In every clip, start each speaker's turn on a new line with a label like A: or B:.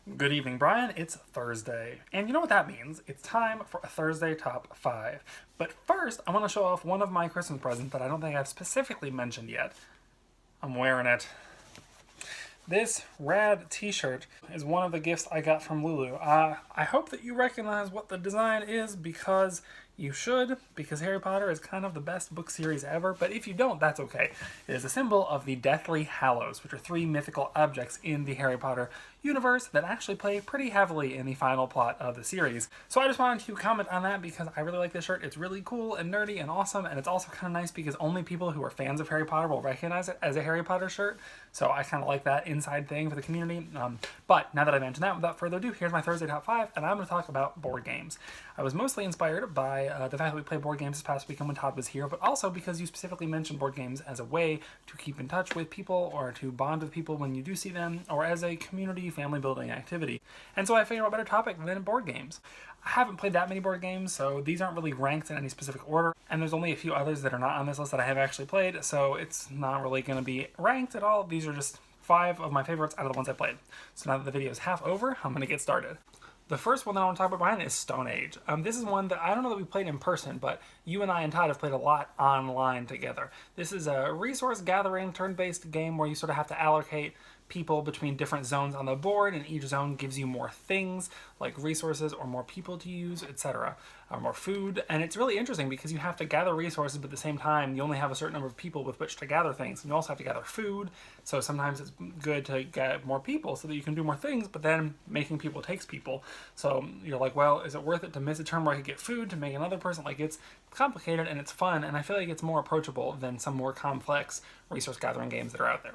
A: Good evening, Brian. It's Thursday. And you know what that means? It's time for a Thursday top 5. But first, I want to show off one of my Christmas presents that I don't think I've specifically mentioned yet. I'm wearing it. This rad t-shirt is one of the gifts I got from Lulu. I hope that you recognize what the design is because you should, because Harry Potter is kind of the best book series ever, but if you don't, that's okay. It is a symbol of the Deathly Hallows, which are three mythical objects in the Harry Potter universe that actually play pretty heavily in the final plot of the series. So I just wanted to comment on that because I really like this shirt. It's really cool and nerdy and awesome, and it's also kind of nice because only people who are fans of Harry Potter will recognize it as a Harry Potter shirt, so I kind of like that inside thing for the community. But now that I mentioned that, without further ado, here's my Thursday top 5, and I'm going to talk about board games. I was mostly inspired by the fact that we played board games this past weekend when Todd was here, but also because you specifically mentioned board games as a way to keep in touch with people or to bond with people when you do see them, or as a community family building activity. And so I figured what better topic than board games. I haven't played that many board games, so these aren't really ranked in any specific order, and there's only a few others that are not on this list that I have actually played, so it's not really going to be ranked at all. These are just 5 of my favorites out of the ones I played. So now that the video is half over, I'm going to get started. The first one that I want to talk about, Brian, is Stone Age. This is one that I don't know that we played in person, but you and I and Todd have played a lot online together. This is a resource gathering turn-based game where you sort of have to allocate people between different zones on the board, and each zone gives you more things like resources or more people to use, etc., or more food. And it's really interesting because you have to gather resources, but at the same time you only have a certain number of people with which to gather things, and you also have to gather food. So sometimes it's good to get more people so that you can do more things, but then making people takes people. So you're like, well, is it worth it to miss a turn where I could get food to make another person? Like, it's complicated and it's fun, and I feel like it's more approachable than some more complex resource gathering games that are out there.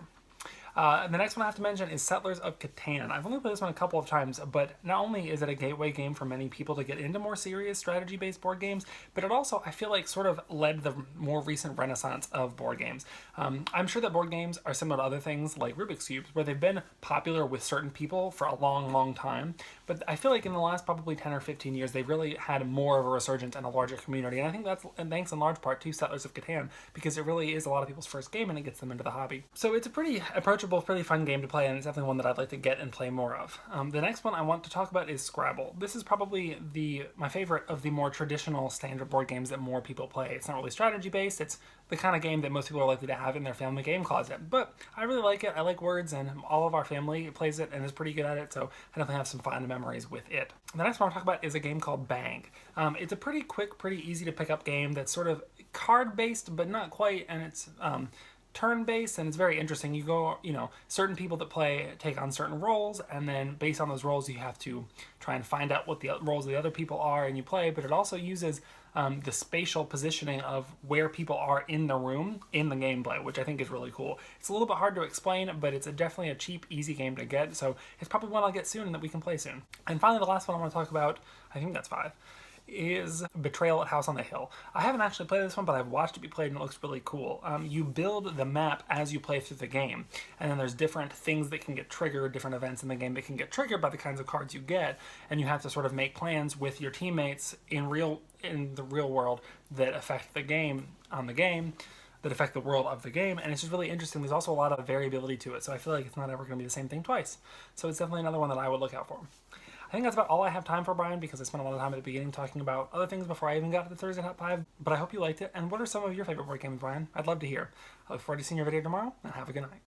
A: The next one I have to mention is Settlers of Catan. I've only played this one a couple of times, but not only is it a gateway game for many people to get into more serious strategy-based board games, but it also, I feel like, sort of led the more recent renaissance of board games. I'm sure that board games are similar to other things like Rubik's Cubes, where they've been popular with certain people for a long, long time, but I feel like in the last probably 10 or 15 years, they've really had more of a resurgence and a larger community, and I think that's thanks in large part to Settlers of Catan, because it really is a lot of people's first game and it gets them into the hobby. So it's a pretty approachable, pretty fun game to play, and it's definitely one that I'd like to get and play more of. The next one I want to talk about is Scrabble. This is probably my favorite of the more traditional standard board games that more people play. It's not really strategy based, it's the kind of game that most people are likely to have in their family game closet, but I really like it. I like words, and all of our family plays it and is pretty good at it, so I definitely have some fond memories with it. The next one I'll talk about is a game called Bang. It's a pretty quick, pretty easy to pick up game that's sort of card based but not quite, and it's turn-based, and it's very interesting. You go, certain people that play take on certain roles, and then based on those roles you have to try and find out what the roles of the other people are, and you play. But it also uses the spatial positioning of where people are in the room in the gameplay, which I think is really cool. It's a little bit hard to explain, but it's definitely a cheap, easy game to get, so it's probably one I'll get soon and that we can play soon. And finally, the last one I want to talk about, I think that's 5, is Betrayal at House on the Hill. I haven't actually played this one, but I've watched it be played and it looks really cool. You build the map as you play through the game, and then there's different things that can get triggered, different events in the game that can get triggered by the kinds of cards you get, and you have to sort of make plans with your teammates in the real world that affect the game that affect the world of the game, and it's just really interesting. There's also a lot of variability to it, so I feel like it's not ever going to be the same thing twice. So it's definitely another one that I would look out for. I think that's about all I have time for, Brian, because I spent a lot of time at the beginning talking about other things before I even got to the Thursday Top 5, but I hope you liked it. And what are some of your favorite board games, Brian? I'd love to hear. I look forward to seeing your video tomorrow, and have a good night.